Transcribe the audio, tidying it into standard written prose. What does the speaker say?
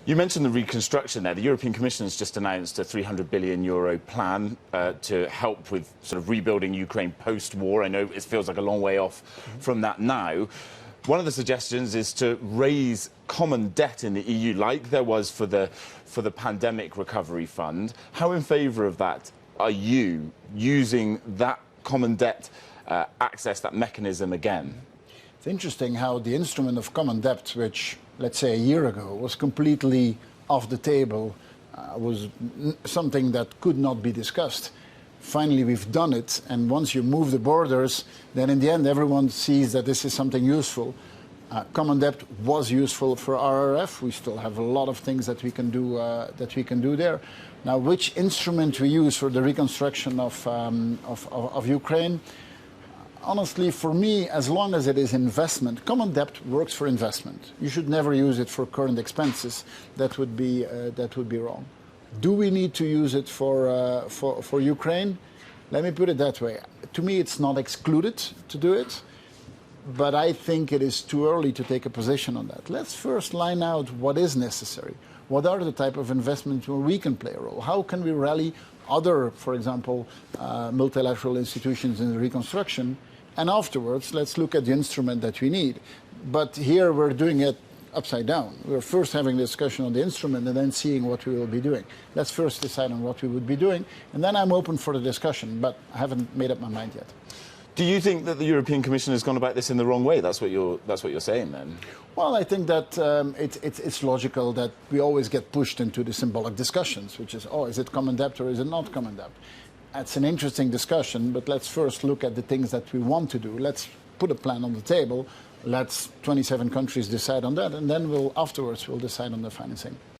You mentioned the reconstruction there. The European Commission has just announced a €300 billion plan to help with sort of rebuilding Ukraine post-war. I know it feels like a long way off from that now. One of the suggestions is to raise common debt in the EU, like there was for the pandemic recovery fund. How in favour of that are you, using that common debt access, that mechanism again? It's interesting how the instrument of common debt, which, let's say, a year ago was completely off the table, was something that could not be discussed. Finally, we've done it, and once you move the borders, then in the end, everyone sees that this is something useful. Common debt was useful for RRF. We still have a lot of things that we can do there. Now, which instrument we use for the reconstruction of Ukraine? Honestly, for me, as long as it is investment, common debt works for investment. You should never use it for current expenses. That would be wrong. Do we need to use it for Ukraine? Let me put it that way. To me, it's not excluded to do it, but I think it is too early to take a position on that. Let's first line out what is necessary. What are the type of investments where we can play a role? How can we rally other, for example, multilateral institutions in the reconstruction? And afterwards, let's look at the instrument that we need. But here we're doing it upside down. We're first having a discussion on the instrument and then seeing what we will be doing. Let's first decide on what we would be doing, and then I'm open for the discussion, but I haven't made up my mind yet. Do you think that the European Commission has gone about this in the wrong way? That's what you're saying, then? Well, I think that it's logical that we always get pushed into the symbolic discussions, which is, oh, is it common debt or is it not common debt? It's an interesting discussion, but let's first look at the things that we want to do. Let's put a plan on the table. Let's 27 countries decide on that, and then afterwards we'll decide on the financing.